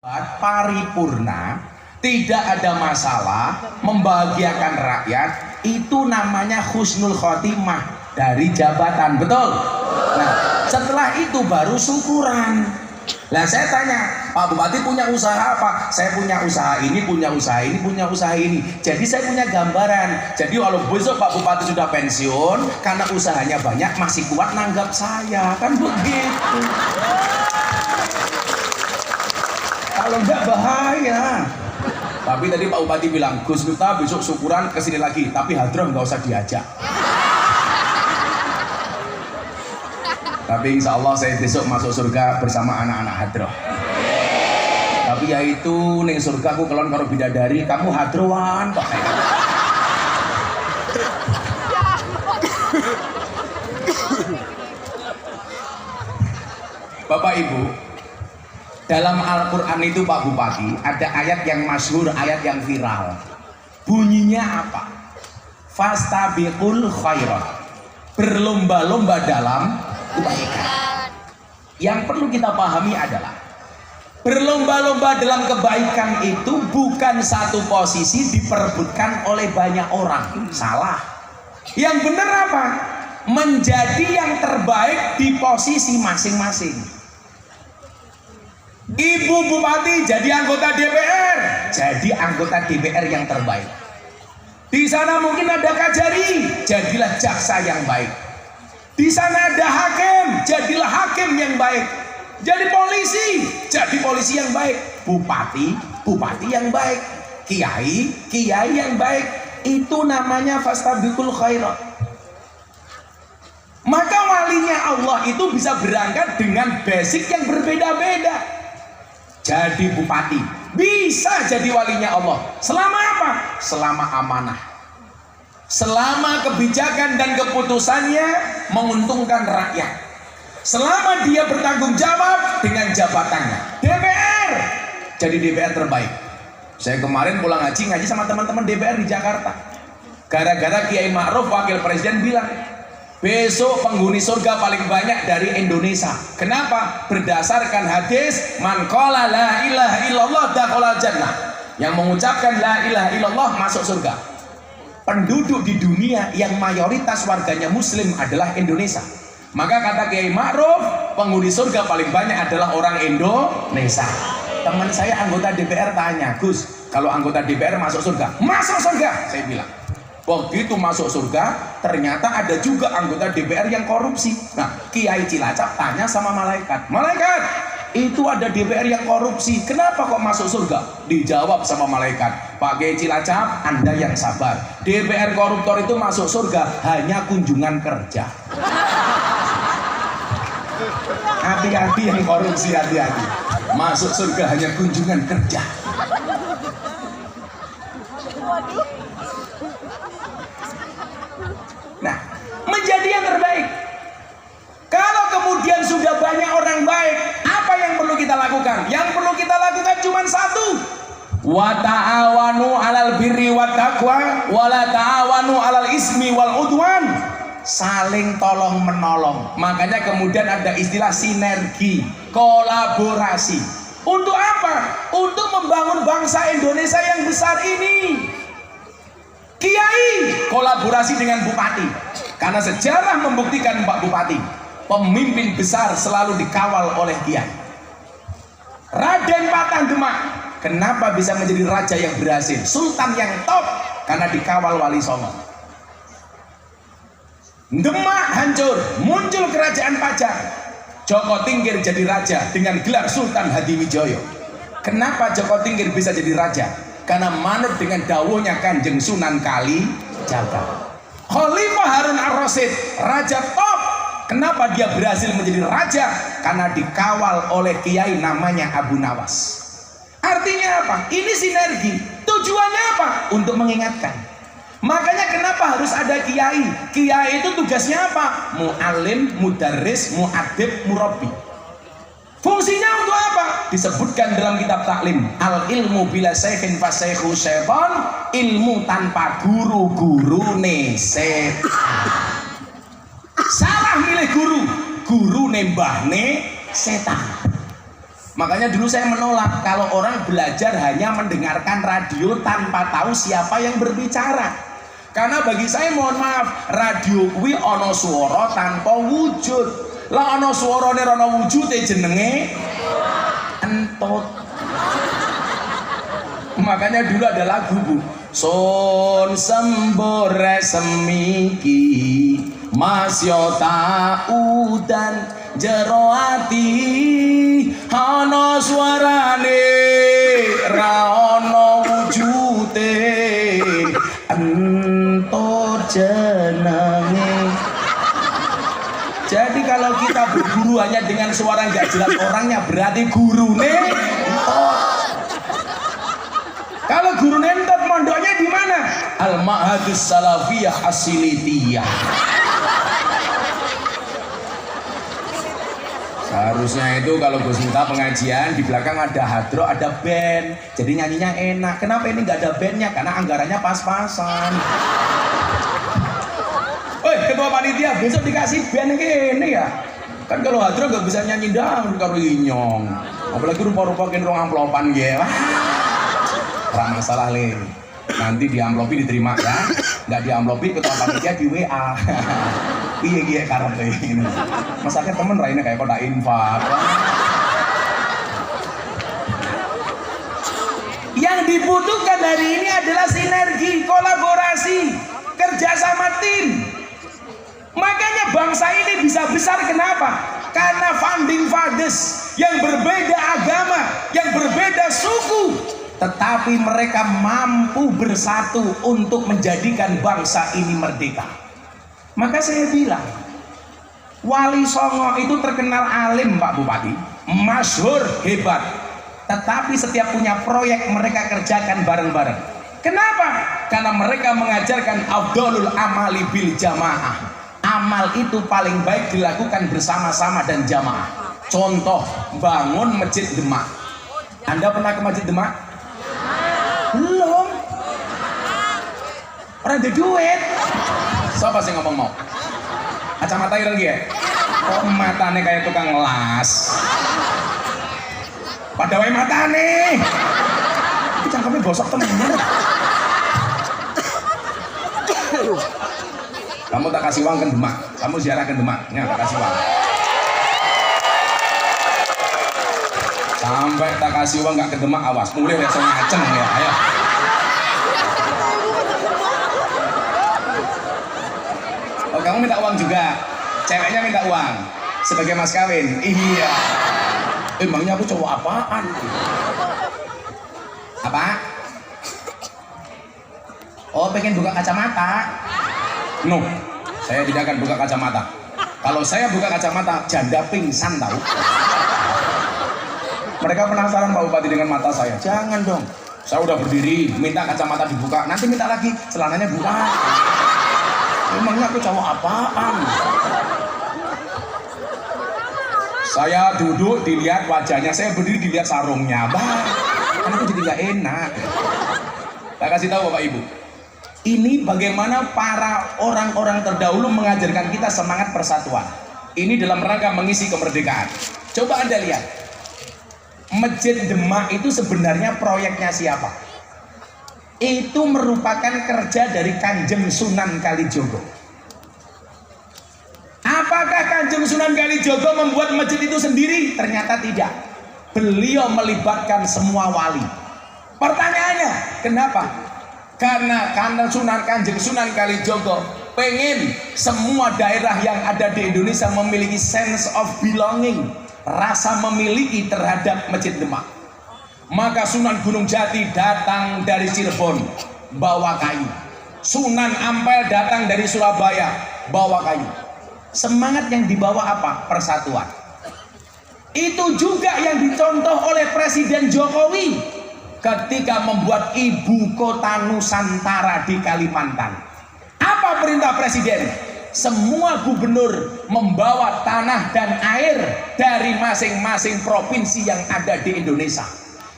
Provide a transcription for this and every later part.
paripurna, tidak ada masalah, membahagiakan rakyat, itu namanya husnul khotimah dari jabatan, betul? Nah, setelah itu baru syukuran. Nah, saya tanya, Pak Bupati punya usaha apa? Saya punya usaha ini, punya usaha ini, punya usaha ini. Jadi saya punya gambaran. Jadi kalau besok Pak Bupati sudah pensiun, karena usahanya banyak, masih kuat nanggap saya, kan begitu. Kalau enggak bahaya. Tapi tadi Pak Bupati bilang, Gus Miftah besok syukuran kesini lagi, tapi hadroh nggak usah diajak. Tapi insya Allah saya besok masuk surga bersama anak-anak hadroh. Tapi ya itu neng surga aku kelon karo bidadari, kamu hadrohan kok. Bapak Ibu, dalam Al-Quran itu Pak Bupati ada ayat yang masyhur, ayat yang viral. Bunyinya apa? Fastabiqul khairat, berlomba-lomba dalam kebaikan. Yang perlu kita pahami adalah berlomba-lomba dalam kebaikan itu bukan satu posisi diperebutkan oleh banyak orang. Salah. Yang benar apa? Menjadi yang terbaik di posisi masing-masing. Ibu Bupati jadi anggota DPR, jadi anggota DPR yang terbaik. Di sana mungkin ada Kajari, jadilah jaksa yang baik. Di sana ada hakim, jadilah hakim yang baik. Jadi polisi, jadi polisi yang baik. Bupati, bupati yang baik. Kiai, kiai yang baik. Itu namanya fastabiqul khairat. Maka walinya Allah itu bisa berangkat dengan basic yang berbeda-beda. Jadi bupati, bisa jadi walinya Allah. Selama apa? Selama amanah. Selama kebijakan dan keputusannya menguntungkan rakyat. Selama dia bertanggung jawab dengan jabatannya. DPR, jadi DPR terbaik. Saya kemarin pulang ngaji sama teman-teman DPR di Jakarta. Gara-gara Kiai Ma'ruf wakil presiden bilang, besok penghuni surga paling banyak dari Indonesia. Kenapa? Berdasarkan hadis man qala la ilaha illallah dakhala jannah. Yang mengucapkan la ilaha illallah masuk surga. Penduduk di dunia yang mayoritas warganya muslim adalah Indonesia. Maka kata Kiai Ma'ruf, penghuni surga paling banyak adalah orang Indonesia. Teman saya anggota DPR tanya, Gus, kalau anggota DPR masuk surga? Masuk surga, saya bilang. Begitu masuk surga, ternyata ada juga anggota DPR yang korupsi. Nah, Kiai Cilacap tanya sama malaikat, malaikat, itu ada DPR yang korupsi, kenapa kok masuk surga? Dijawab sama malaikat, Pak Kiai Cilacap, Anda yang sabar. DPR koruptor itu masuk surga hanya kunjungan kerja. Hati-hati yang korupsi, hati-hati. Masuk surga hanya kunjungan kerja. Nah, menjadi yang terbaik. Kalau kemudian sudah banyak orang baik, apa yang perlu kita lakukan? Yang perlu kita lakukan cuma satu. Wa ta'awanu 'alal birri wat taqwa wa la ta'awanu 'alal ismi wal udwan. Saling tolong menolong. Makanya kemudian ada istilah sinergi, kolaborasi. Untuk apa? Untuk membangun bangsa Indonesia yang besar ini. Kiai kolaborasi dengan bupati, karena sejarah membuktikan Pak Bupati, pemimpin besar selalu dikawal oleh kiai. Raden Patah Demak, kenapa bisa menjadi raja yang berhasil? Sultan yang top, karena dikawal Wali Songo. Demak hancur, muncul kerajaan Pajang. Joko Tingkir jadi raja dengan gelar Sultan Hadiwijoyo. Kenapa Joko Tingkir bisa jadi raja? Karena manut dengan dawuhnya Kanjeng Sunan Kalijaga. Khalifah Harun Ar-Rasyid, raja top. Kenapa dia berhasil menjadi raja? Karena dikawal oleh kiai namanya Abu Nawas. Artinya apa? Ini sinergi. Tujuannya apa? Untuk mengingatkan. Makanya kenapa harus ada kiai? Kiai itu tugasnya apa? Mu'alim, mudarris, mu'adib, murabbi. Fungsinya untuk apa? Disebutkan dalam kitab taklim, al ilmu bila syekhin fasyekhu syaitan, ilmu tanpa guru setan. Salah milih guru, guru nembahne setan. Makanya dulu saya menolak kalau orang belajar hanya mendengarkan radio tanpa tahu siapa yang berbicara. Karena bagi saya, mohon maaf, radio kuwi ana swara tanpa wujud. Lah ana swarane ora ana wujude jenenge entut. Makanya dulu ada lagu, Bu. Sun sembore semiki masya udan jero ati ana suarane ra ana wujude entut jenenge. Jadi kalau kita berguru hanya dengan suara nggak jelas orangnya, berarti gurune entut. Kalau guru nentot mondoknya di mana? Al-Ma'hadus Salafiyah Asilitiyah. Seharusnya itu kalau Gus Miftah pengajian di belakang ada hadro, ada band, jadi nyanyinya enak. Kenapa ini nggak ada bandnya? Karena anggarannya pas-pasan. Woi, ketua panitia, besok dikasih band ini ya. Kan kalau hadro nggak bisa nyanyi dangdut karo inyong. Apalagi rupa-rupa rong amplopan ya. Gak masalah le, nanti di amplopi diterima ya, nggak di amplopi ketua panitia di WA. Iya karena ini, masaknya temen lainnya kayak kota infak. Yang dibutuhkan hari ini adalah sinergi, kolaborasi, kerjasama tim. Makanya bangsa ini bisa besar, kenapa? Karena founding fathers yang berbeda agama, yang berbeda suku, tetapi mereka mampu bersatu untuk menjadikan bangsa ini merdeka. Maka saya bilang, Wali Songo itu terkenal alim Pak Bupati, masyhur, hebat, tetapi setiap punya proyek mereka kerjakan bareng-bareng. Kenapa? Karena mereka mengajarkan afdhalul amali bil jamaah. Amal itu paling baik dilakukan bersama-sama dan jamaah. Contoh, bangun Masjid Demak. Anda pernah ke Masjid Demak? Belum. Orang ada duit. Siapa sih ngomong mau? Kacamata ireng ya? Kok matanya kayak tukang las? Pada wae matane. Iki cangkeme bosok temen. Kamu tak kasih uang ke Demak. Kamu ziarah ke Demak. Ya, tak kasih uang. Sampai tak kasih uang nggak ke Demak, awas mulai langsung ngaceng ya. Ayo. Oh, kamu minta uang juga, ceweknya minta uang sebagai mas kawin. Iya. Emangnya aku cowok apaan? Apa? Oh, pengen buka kacamata? No, saya tidak akan buka kacamata. Kalau saya buka kacamata, janda pingsan tahu. Mereka penasaran Pak Bupati dengan mata saya. Jangan dong. Saya udah berdiri, minta kacamata dibuka, nanti minta lagi celananya buka. Emangnya aku cowok apaan? Saya duduk dilihat wajahnya, saya berdiri dilihat sarungnya. Bah, kan aku jadi gak enak. Saya kasih tahu Bapak Ibu. Ini bagaimana para orang-orang terdahulu mengajarkan kita semangat persatuan. Ini dalam rangka mengisi kemerdekaan. Coba Anda lihat. Masjid Demak itu sebenarnya proyeknya siapa? Itu merupakan kerja dari Kanjeng Sunan Kalijogo. Apakah Kanjeng Sunan Kalijogo membuat masjid itu sendiri? Ternyata tidak. Beliau melibatkan semua wali. Pertanyaannya, kenapa? Karena Kanjeng Sunan Kalijogo pengen semua daerah yang ada di Indonesia memiliki sense of belonging, rasa memiliki terhadap Masjid Demak. Maka Sunan Gunung Jati datang dari Cirebon bawa kayu, Sunan Ampel datang dari Surabaya bawa kayu. Semangat yang dibawa apa? Persatuan. Itu juga yang dicontoh oleh Presiden Jokowi ketika membuat ibu kota Nusantara di Kalimantan. Apa perintah Presiden? Semua gubernur membawa tanah dan air dari masing-masing provinsi yang ada di Indonesia.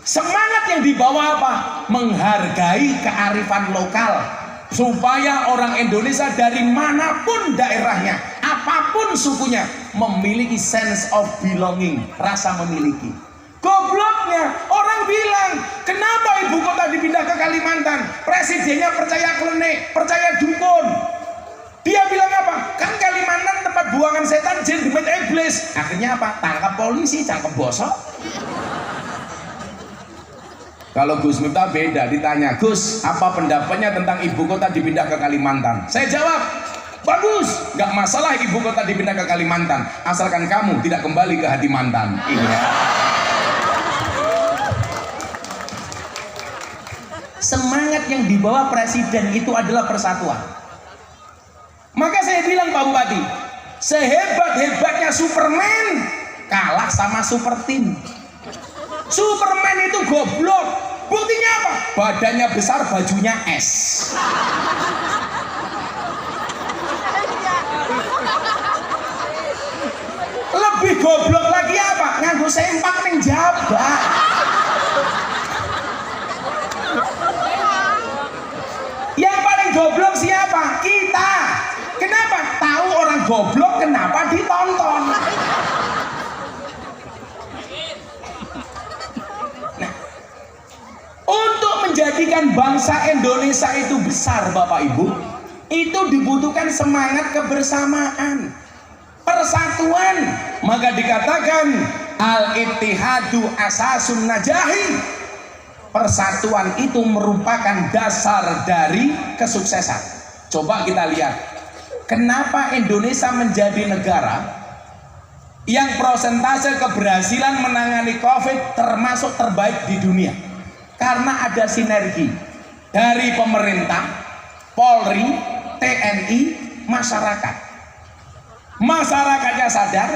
Semangat yang dibawa apa? Menghargai kearifan lokal, supaya orang Indonesia dari manapun daerahnya, apapun sukunya, memiliki sense of belonging, rasa memiliki. Gobloknya orang bilang, kenapa ibu kota dipindah ke Kalimantan? Presidennya percaya klenik, percaya dukun. Dia bilang apa? Kan Kalimantan tempat buangan setan, jin, demit, iblis. Akhirnya apa? Tangkap polisi, cangkep bosok. Kalau Gus Miftah beda, ditanya, Gus, apa pendapatnya tentang ibu kota dipindah ke Kalimantan? Saya jawab, bagus, nggak masalah ibu kota dipindah ke Kalimantan, asalkan kamu tidak kembali ke hati mantan. Iya. Semangat yang dibawa presiden itu adalah persatuan. Maka saya bilang Pak Bupati, sehebat-hebatnya Superman kalah sama super team. Superman itu goblok. Buktinya apa? Badannya besar, bajunya es. Lebih goblok lagi apa? Nganggo sempak ning jabak. Yang paling goblok siapa? Kita. Kenapa? Tahu orang goblok, kenapa ditonton? Nah, untuk menjadikan bangsa Indonesia itu besar, Bapak Ibu, itu dibutuhkan semangat kebersamaan, persatuan. Maka dikatakan al-ittihadu asasun najahi. Persatuan itu merupakan dasar dari kesuksesan. Coba kita lihat, kenapa Indonesia menjadi negara yang persentase keberhasilan menangani COVID termasuk terbaik di dunia? Karena ada sinergi dari pemerintah, Polri, TNI, masyarakat. Masyarakatnya sadar,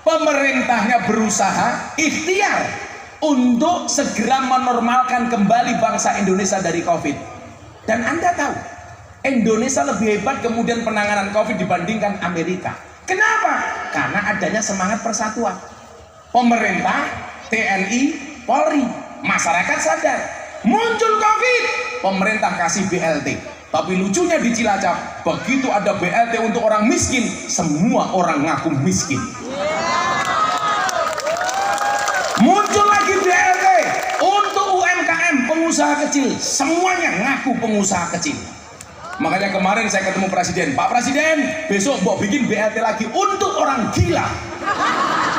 pemerintahnya berusaha ikhtiar untuk segera menormalkan kembali bangsa Indonesia dari COVID. Dan Anda tahu, Indonesia lebih hebat kemudian penanganan COVID dibandingkan Amerika. Kenapa? Karena adanya semangat persatuan. Pemerintah, TNI, Polri, masyarakat sadar. Muncul COVID, pemerintah kasih BLT. Tapi lucunya di Cilacap, begitu ada BLT untuk orang miskin, semua orang ngaku miskin. Muncul lagi BLT untuk UMKM, pengusaha kecil, semuanya ngaku pengusaha kecil. Makanya kemarin saya ketemu Presiden, Pak Presiden, besok mau bikin BLT lagi untuk orang gila.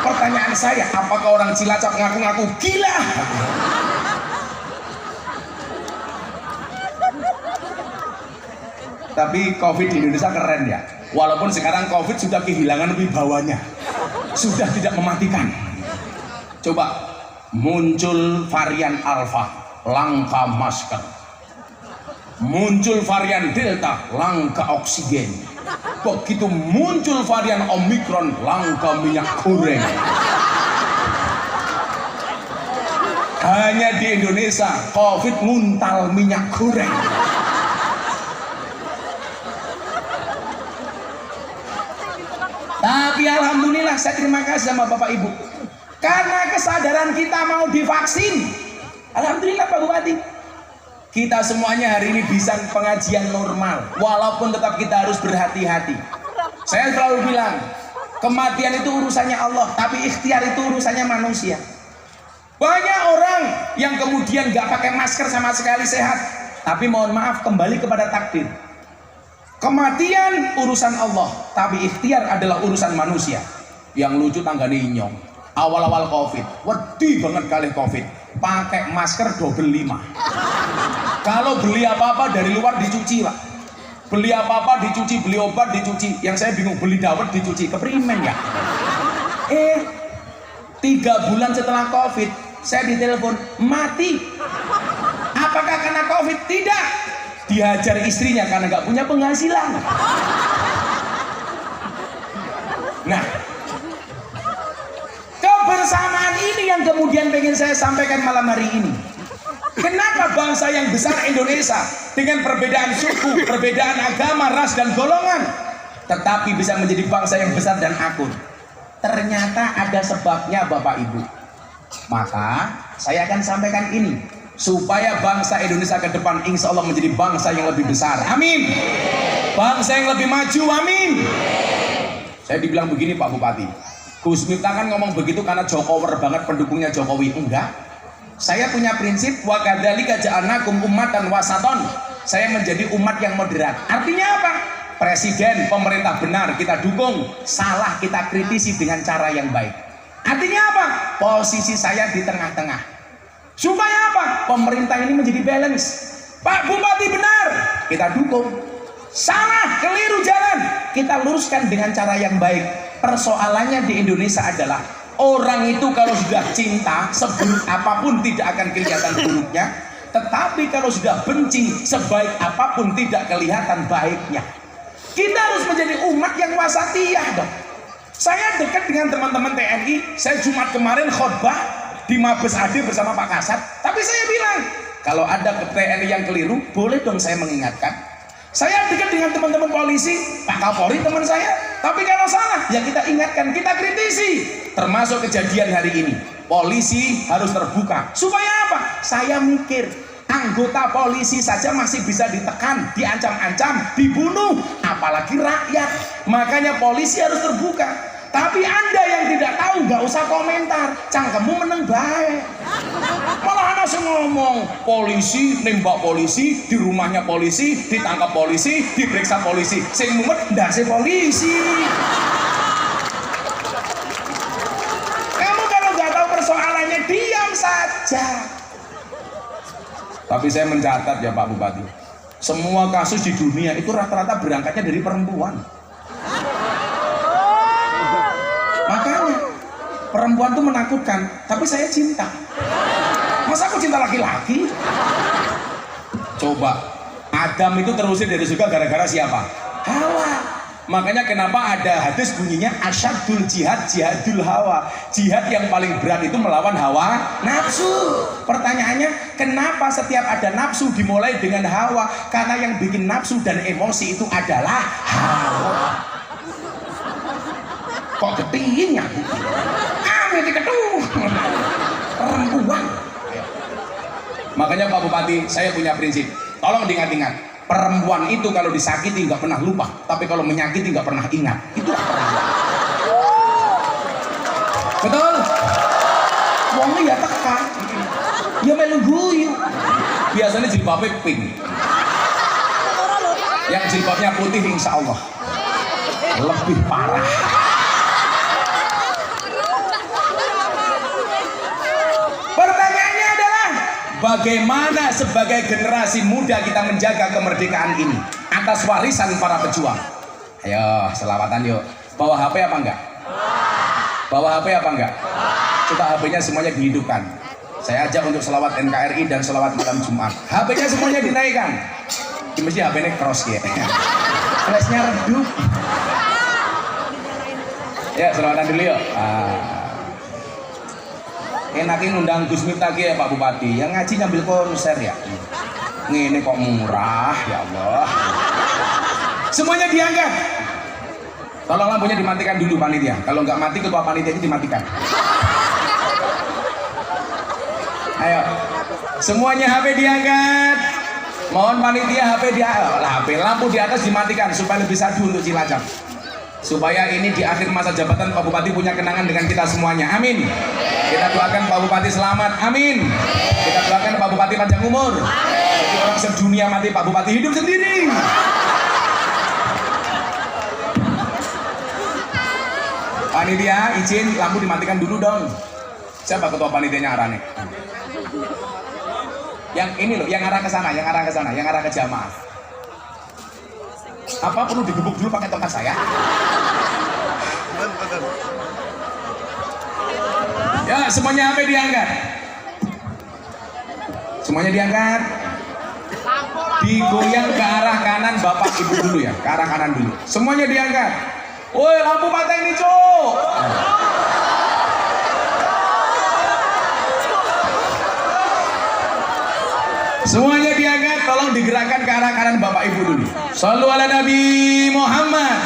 Pertanyaan saya, apakah orang Cilacap ngaku-ngaku gila? Tapi COVID di Indonesia keren ya. Walaupun sekarang COVID sudah kehilangan wibawanya, sudah tidak mematikan. Coba muncul varian Alpha, langka masker. Muncul varian Delta, langka oksigen. Begitu muncul varian Omikron, langka minyak goreng. Hanya di Indonesia COVID nguntal minyak goreng. Tapi alhamdulillah saya terima kasih sama Bapak Ibu, karena kesadaran kita mau divaksin. Alhamdulillah Pak Bupati, kita semuanya hari ini bisa pengajian normal, walaupun tetap kita harus berhati-hati. Saya selalu bilang, kematian itu urusannya Allah, tapi ikhtiar itu urusannya manusia. Banyak orang yang kemudian gak pakai masker sama sekali sehat, tapi mohon maaf kembali kepada takdir. Kematian urusan Allah, tapi ikhtiar adalah urusan manusia. Yang lucu tanggane inyong, awal-awal COVID, wedi banget kali COVID, pakai masker double 5. Kalau beli apa-apa dari luar dicuci Pak, beli apa-apa dicuci, beli obat dicuci. Yang saya bingung, beli dawet dicuci, keprimen ya. 3 bulan setelah COVID, saya ditelepon, mati. Apakah karena COVID? Tidak. Dihajar istrinya karena nggak punya penghasilan. Nah, kebersamaan ini yang kemudian pengen saya sampaikan malam hari ini. Kenapa bangsa yang besar Indonesia dengan perbedaan suku, perbedaan agama, ras dan golongan, tetapi bisa menjadi bangsa yang besar dan akur? Ternyata ada sebabnya Bapak Ibu. Maka saya akan sampaikan ini, supaya bangsa Indonesia ke depan insya Allah menjadi bangsa yang lebih besar. Amin. Bangsa yang lebih maju. Amin. Saya dibilang begini Pak Bupati, Gus Miftah kan ngomong begitu karena Jokower banget pendukungnya Jokowi. Enggak. Saya punya prinsip wa kadzalika ja'alnakum ummatan wasaton. Saya menjadi umat yang moderat. Artinya apa? Presiden, pemerintah benar kita dukung, salah kita kritisi dengan cara yang baik. Artinya apa? Posisi saya di tengah-tengah. Supaya apa? Pemerintah ini menjadi balance. Pak Bupati benar, kita dukung. Salah, keliru jalan, kita luruskan dengan cara yang baik. Persoalannya di Indonesia adalah orang itu kalau sudah cinta, seburuk apapun tidak akan kelihatan buruknya. Tetapi kalau sudah benci, sebaik apapun tidak kelihatan baiknya. Kita harus menjadi umat yang wasatiyah dong. Saya dekat dengan teman-teman TNI. Saya Jumat kemarin khotbah di Mabes AD bersama Pak Kasat. Tapi saya bilang, kalau ada ke TNI yang keliru, boleh dong saya mengingatkan. Saya dekat dengan teman-teman polisi, Pak Kapolri teman saya. Tapi kalau salah, ya kita ingatkan, kita kritisi. Termasuk kejadian hari ini. Polisi harus terbuka. Supaya apa? Saya mikir, anggota polisi saja masih bisa ditekan, diancam-ancam, dibunuh. Apalagi rakyat. Makanya polisi harus terbuka. Tapi Anda yang tidak tahu, nggak usah komentar. Cangkemmu meneng baik. Malah anak ngomong, polisi nembak polisi, di rumahnya polisi, ditangkap polisi, diperiksa polisi. Sing mumet ndase polisi. Kamu kalau nggak tahu persoalannya, diam saja. Tapi saya mencatat ya Pak Bupati, semua kasus di dunia itu rata-rata berangkatnya dari perempuan. Makanya perempuan tuh menakutkan, tapi saya cinta. Masa aku cinta laki-laki? Coba, Adam itu terusir dari surga gara-gara siapa? Hawa. Makanya kenapa ada hadis bunyinya asyadul jihad jihadul hawa. Jihad yang paling berat itu melawan hawa nafsu. Pertanyaannya, kenapa setiap ada nafsu dimulai dengan hawa? Karena yang bikin nafsu dan emosi itu adalah hawa. Kok ketingginya? Amin diketuh. Perempuan. Makanya Pak Bupati, saya punya prinsip. Tolong diingat-ingat. Perempuan itu kalau disakiti nggak pernah lupa, tapi kalau menyakiti nggak pernah ingat. Itulah perempuan. Betul? Wongnya ya teka, ya melu guyu. Biasanya jilbabnya pink. Yang jilbabnya putih insya Allah lebih parah. Bagaimana sebagai generasi muda kita menjaga kemerdekaan ini atas warisan para pejuang? Ayo, selawatan yuk. Bawa HP apa enggak? Bawa HP apa enggak? Coba HP-nya semuanya dihidupkan. Saya ajak untuk selawat NKRI dan selawat malam Jumat. HP-nya semuanya dinaikkan. Mesti HP-nya cross ya. Flashnya redup. Ya, selawatan dulu yuk. Enaknya ngundang Gus Miftah ya Pak Bupati, yang ngaji ngambil konser ya. Ini kok murah ya Allah. Semuanya diangkat. Tolong lampunya dimatikan dulu panitia. Kalau nggak mati ketua panitianya dimatikan. Ayo, semuanya HP diangkat. Mohon panitia HP diangkat. HP lampu di atas dimatikan supaya lebih sadu untuk Cilacap. Supaya ini di akhir masa jabatan Pak Bupati punya kenangan dengan kita semuanya. Amin. Kita doakan Pak Bupati selamat. Amin. Kita doakan Pak Bupati panjang umur. Jadi orang sedunia mati, Pak Bupati hidup sendiri. Panitia izin lampu dimatikan dulu dong. Siapa ketua panitianya arane? Yang ini loh, yang arah ke sana, yang arah ke sana, yang arah ke jamaah. Apa perlu digebuk dulu pakai tongkat saya? Ya, semuanya HP diangkat. Semuanya diangkat. Digoyang ke arah kanan Bapak Ibu dulu ya, ke arah kanan dulu. Semuanya diangkat. Woi, lampu mata ini, Cuk. Semuanya diangkat, tolong digerakkan ke arah kanan Bapak Ibu dulu. Shallu ala Nabi Muhammad.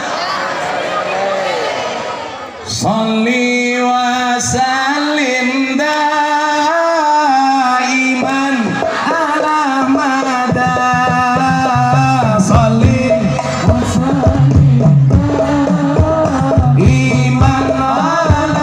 Shalli wa sallim daiman ala mada. Shalli wa sallim daiman ala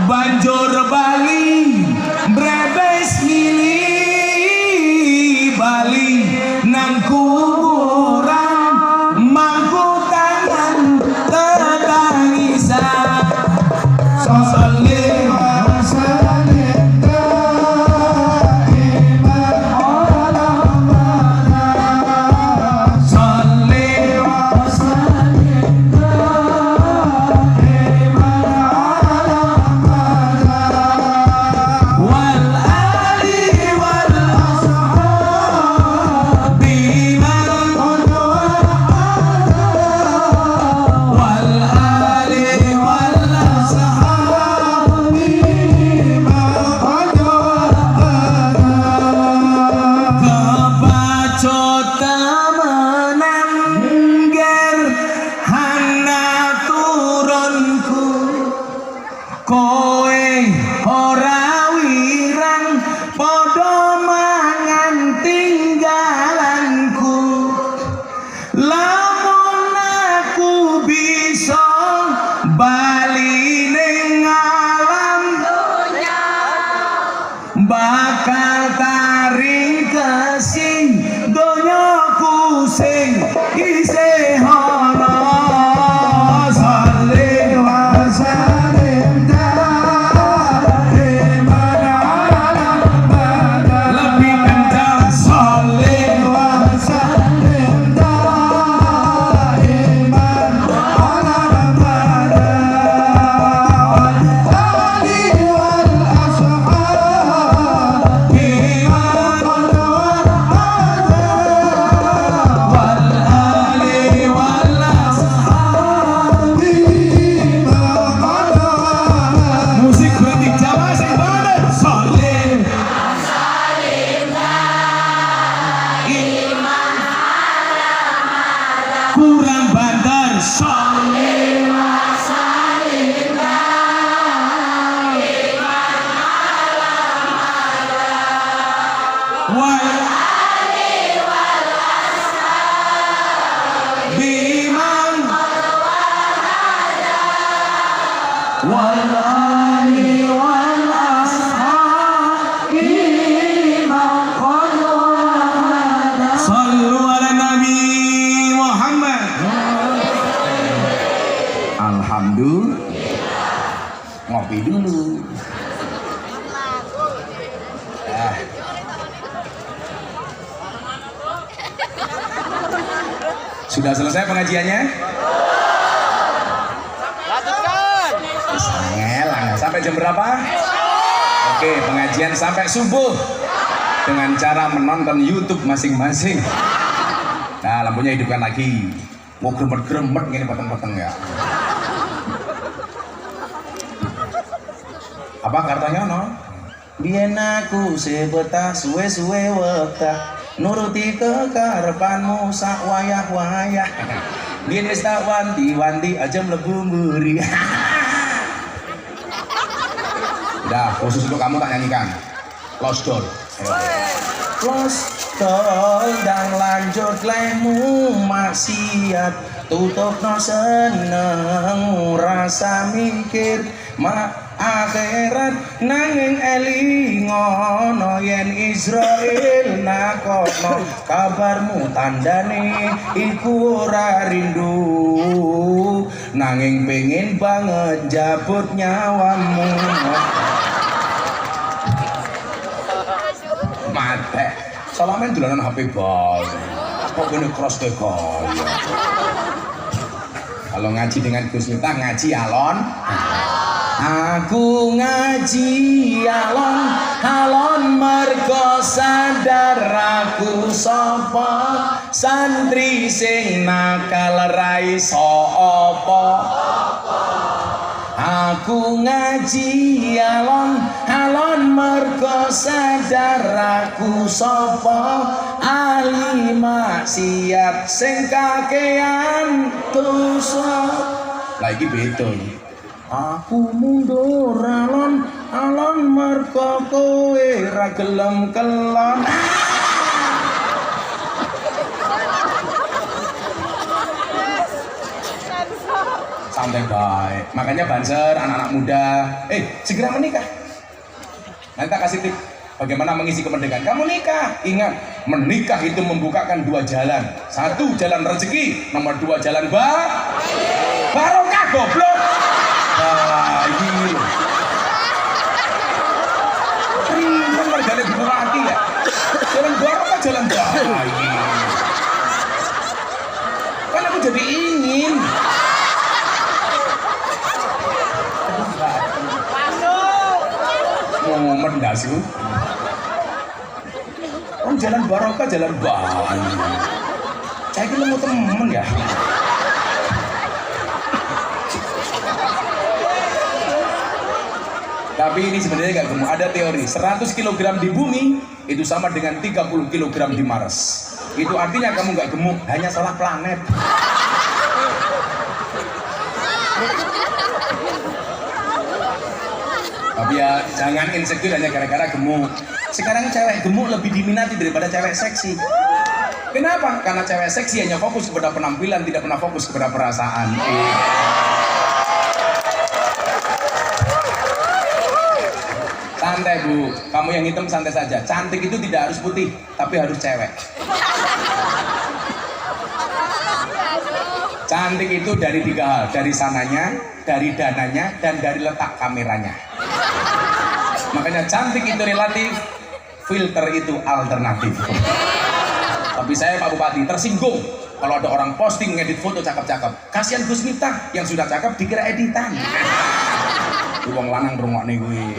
banjur bali brebes mili bali nang kuburan mangku tangan tetangisan salih bakal taring kesing donyaku sing isih ana salih wa salim daiman ala lebih kencang salih wa salim daiman ala kurang bandar salih wa salim daiman wal ali wal ashab biman wal ali wal ashab biman sallu ala nabi Muhammad. Alhamdulillah. Ngopi dulu. Sudah selesai pengajiannya? Lanjutkan. Sampai jam berapa? Oke, pengajian sampai subuh dengan cara menonton YouTube masing-masing. Nah, lampunya hidupkan lagi. Mau gremet-gremet gini potong-potong ya. Apa kartanya no? Biyen aku sebetah suwe-suwe wektah nuruti kekarepanmu sak wayah-wayah. Biyen wis tak wanti-wanti aja mlebu mburi. Udah, khusus untuk kamu tak nyanyikan. Lost Door. Lost Door dan lanjut lemu maksiat tutup no seneng rasa mikir akhirat nanging elingono yen Israel nakokno kabarmu tandane iku ora rindu nanging pengen banget jabut nyawamu mate salamen dolanan HP bae kok gini cross ke gaya kalau ngaji dengan Gus Miftah ngaji alon aku ngaji alon mergo sadar aku sapa santri sing nakal ra iso apa aku ngaji alon mergo sadar aku sapa ahli maksiat sing kakean dosa lagi beda aku mundur alon mergo kowe ra gelem kelon santai baik. Makanya Banser, anak-anak muda, segera menikah. Nanti tak kasih tip bagaimana mengisi kemerdekaan. Kamu nikah, ingat menikah itu membukakan dua jalan. Satu jalan rezeki, nomor dua jalan barokah goblok. Ini loh. Ribet mergane dimurati ya. Jalan barokah jalan bayi. Kan aku jadi ingin. Momen dasu. Jalan barokah jalan bayi. Saya kira mau temen ya. Tapi ini sebenarnya nggak gemuk. Ada teori 100 kg di bumi itu sama dengan 30 kg di Mars. Itu artinya kamu nggak gemuk, hanya salah planet. Tapi ya jangan insecure hanya gara-gara gemuk. Sekarang cewek gemuk lebih diminati daripada cewek seksi. Kenapa? Karena cewek seksi hanya fokus kepada penampilan, tidak pernah fokus kepada perasaan. Santai Bu, kamu yang hitam santai saja. Cantik itu tidak harus putih, tapi harus cewek. Cantik itu dari 3 hal, dari sananya, dari dananya, dan dari letak kameranya. Makanya cantik itu relatif, filter itu alternatif. Tapi saya Pak Bupati tersinggung kalau ada orang posting ngedit foto cakep-cakep. Kasihan Gus Miftah yang sudah cakep dikira editan. Wong lanang rungokne kuwi.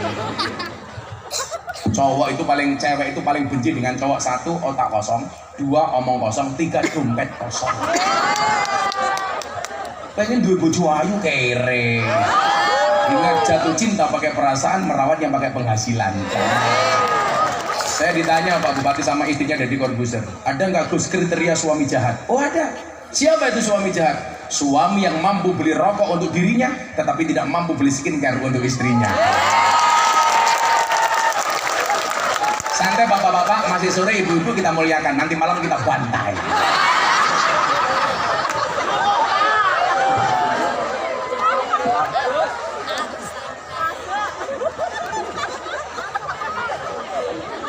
Cowok itu cewek itu paling benci dengan cowok 1 otak kosong, 2 omong kosong, 3 dompet kosong. Pengen duwe bojo ayu kere. Ingat jatuh cinta pakai perasaan, merawat yang pakai penghasilan. Saya ditanya Pak Bupati sama istrinya Deddy Corbuzier, ada nggak Gus kriteria suami jahat? Oh ada. Siapa itu suami jahat? Suami yang mampu beli rokok untuk dirinya, tetapi tidak mampu beli skincare untuk istrinya. Santai bapak-bapak, masih sore ibu-ibu kita muliakan, nanti malam kita bantai.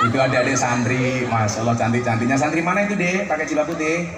Itu ada adik santri, Masya Allah cantik-cantiknya. Santri mana itu deh, pakai jilbab putih?